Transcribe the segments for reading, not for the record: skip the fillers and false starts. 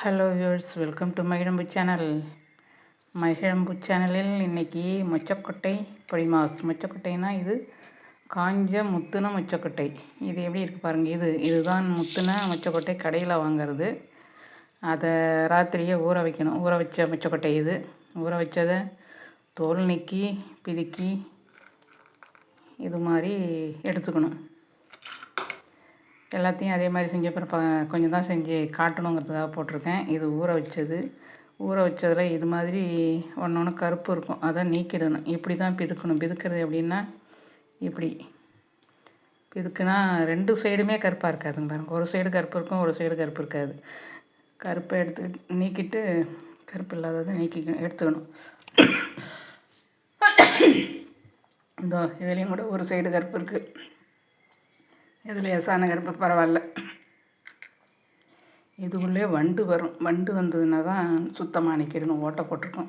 Hello viewers, welcome to Magizhambu channel. Magizhambu சேனலில் இன்றைக்கி மொச்சக்கொட்டை பொடிமாஸ். மொச்சக்கொட்டைனா இது காஞ்ச முத்துன மொச்சக்கொட்டை. இது எப்படி இருக்குது பாருங்கள். இதுதான் முத்துன மொச்சக்கொட்டை, கடையில் வாங்கிறது. அதை ராத்திரியே ஊற வைக்கணும். ஊற வச்ச மொச்சக்கொட்டை இது. ஊற வச்சதை தோல் நீக்கி பிதுக்கி இது மாதிரி எடுத்துக்கணும். எல்லாத்தையும் அதே மாதிரி செஞ்ச அப்புறம் கொஞ்சம் தான் செஞ்சு காட்டணுங்கிறதுக்காக போட்டிருக்கேன். இது ஊற வச்சது. ஊற வச்சதில் இது மாதிரி ஒன்று கருப்பு இருக்கும், அதை நீக்கிடணும். இப்படி தான் பிதுக்கணும். பிதுக்கிறது எப்படின்னா, இப்படி பிதுக்குனா ரெண்டு சைடுமே கருப்பாக இருக்காதுங்க பாருங்கள். ஒரு சைடு கருப்பு இருக்கும், ஒரு சைடு கருப்பு இருக்காது. கருப்பை நீக்கிட்டு கருப்பு இல்லாததை எடுத்துக்கணும். இதோ இதுலேயும் கூட ஒரு சைடு கருப்பு இருக்குது. இதில் லேசான கருப்பு பரவாயில்ல. இதுக்குள்ளே வண்டு வரும். வண்டு வந்ததுன்னா தான் சுத்தமாக நிற்கிடணும். ஓட்டை போட்டிருக்கோம்.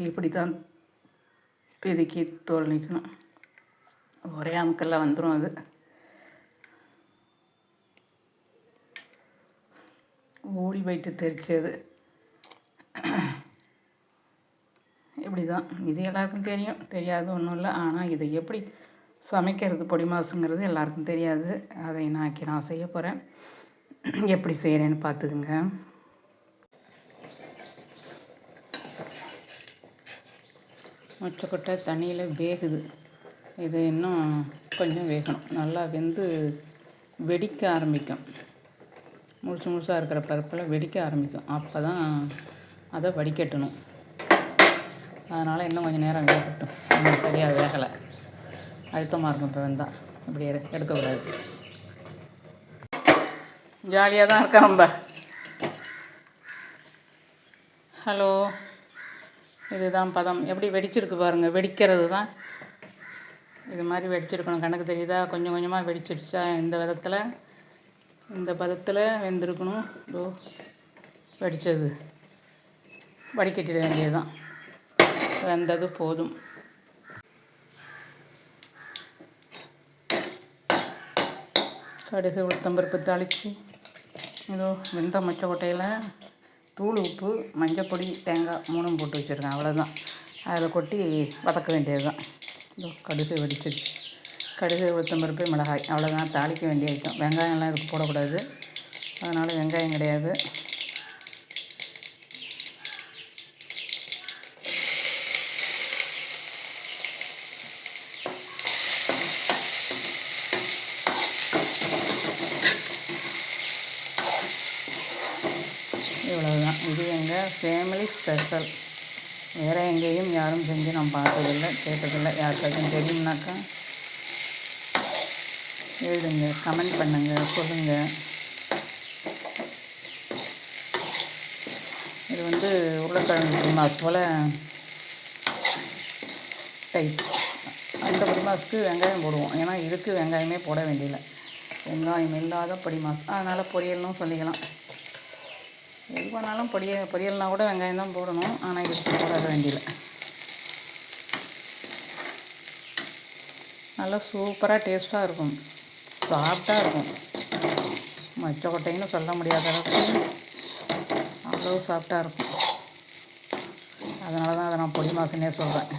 இப்படி தான் பிதுக்கி தோல் நிற்கணும். ஒரே அமுக்கெல்லாம் வந்துடும். அது ஓடி போயிட்டு தெரிச்சது. இப்படி தான். இது எல்லாருக்கும் தெரியும், தெரியாது ஒன்றும் இல்லை. ஆனால் இதை எப்படி சமைக்கிறது பொடி மாசுங்கிறது எல்லாருக்கும் தெரியாது. அதை நான் செய்ய போகிறேன். எப்படி செய்கிறேன்னு பார்த்துக்குங்க. மொச்சக்கொட்டை தண்ணியில் வேகுது. இது இன்னும் கொஞ்சம் வேகணும். நல்லா வெந்து வெடிக்க ஆரம்பிக்கும். முழுசாக இருக்கிற பருப்பில் வெடிக்க ஆரம்பிக்கும். அப்போ தான் அதை வடிகட்டணும். அதனால் இன்னும் கொஞ்சம் நேரம் வேகட்டும். இன்னும் சரியாக வேகலை, அழுத்தமாக இருக்கும். இப்போ வெந்தால் இப்படி எடுக்கக்கூடாது. ஜாலியாக தான் இருக்கா ரொம்ப. ஹலோ, இதுதான் பதம். எப்படி வெடிச்சிருக்கு பாருங்கள். வெடிக்கிறது தான் இது மாதிரி வெடிச்சிருக்கணும். கணக்கு தெரியுதா? கொஞ்சம் கொஞ்சமாக வெடிச்சிடுச்சா? இந்த பதத்தில் வெந்திருக்கணும். வெடித்தது வடிகட்டிட வேண்டியது தான். வெந்தது போதும். கடுகு உளுத்தம்பருப்பு தாளித்து இதோ வெந்த மொச்சக்கொட்டையில் தூள் உப்பு மஞ்சப்பொடி தேங்காய் 3 போட்டு வச்சுருக்கேன். அவ்வளோதான். அதில் கொட்டி வதக்க வேண்டியது தான். இதோ கடுகு வெடிச்சிருச்சு. கடுகு உளுத்தம்பருப்பு மிளகாய் அவ்வளோதான். தாளிக்க வேண்டிய ஐட்டம். வெங்காயம்லாம் இதுக்கு போடக்கூடாது. அதனால் வெங்காயம் கிடையாது. இவ்வளோதான். இது எங்கள் ஃபேமிலி ஸ்பெஷல். வேறு எங்கேயும் யாரும் செஞ்சு நான் பார்த்ததில்லை, கேட்டதில்லை. யாருக்காச்சும் தெரியும்னாக்கா எழுதுங்க, கமெண்ட் பண்ணுங்கள், சொல்லுங்கள். இது உருளைக்கிழங்கு பொடிமாஸ் போல் டைப். அந்த பொடிமாஸுக்கு வெங்காயம் போடுவோம். ஏன்னா இதுக்கு வெங்காயமே போட வேண்டியதில்லை. வெங்காயம் இல்லாத பொடிமாஸ். அதனால் பொரியல்னும் சொல்லிக்கலாம். எது பண்ணாலும் பொரியல்னால் கூட வெங்காயம் தான் போடணும். ஆனால் இதுக்கு போட வேண்டியதில்லை. நல்லா சூப்பராக டேஸ்ட்டாக இருக்கும். சாஃப்டாக இருக்கும். மொச்சக்கொட்டைன்னு சொல்ல முடியாத அளவுக்கு அவ்வளோ சாஃப்டாக இருக்கும். அதனால தான் அதை நான் பொடி மாசுன்னே சொல்கிறேன்.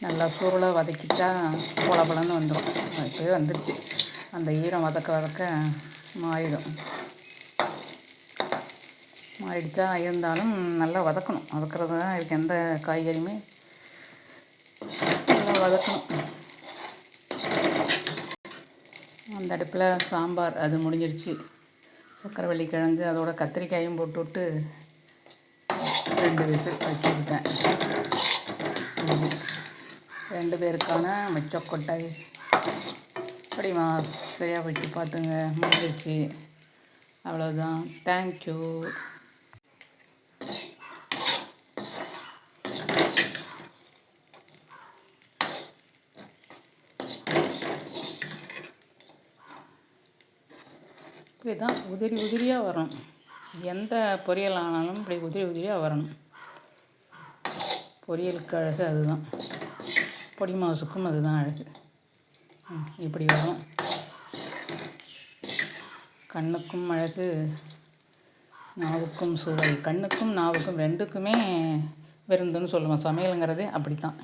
நல்லா சுருளை வதக்கிட்டா பொலன்னு வந்துடும். இப்போயே வந்துடுச்சு. அந்த ஈரம் வதக்க மாறிடுச்சா இருந்தாலும் நல்லா வதக்கணும். வதக்கிறது தான் இதுக்கு எந்த காய்கறியுமே நல்லா வதக்கணும். அந்த அடுப்பில் சாம்பார் அது முடிஞ்சிடுச்சு. சக்கரவள்ளி கிழங்கு அதோட கத்திரிக்காயும் போட்டு 2 விசில் வச்சுக்கிட்டேன். 2 பேருக்கான மொச்சக்கொட்டை பொடிமா சரியாக வச்சு பார்த்துங்க. முடிஞ்சிடுச்சு. அவ்வளோதான். தேங்க்யூ. இப்படி தான் உதிரியாக வரணும். எந்த பொரியல் ஆனாலும் இப்படி உதிரியாக வரணும். பொரியலுக்கு அழகு அதுதான். பொடி மாசுக்கும் அதுதான் அழகு. இப்படி வரும். கண்ணுக்கும் அழகு, நாவுக்கும் சுவை, கண்ணுக்கும் நாவுக்கும் ரெண்டுக்குமே விருந்துன்னு சொல்லுவோம். சமையலுங்கிறது அப்படி தான்.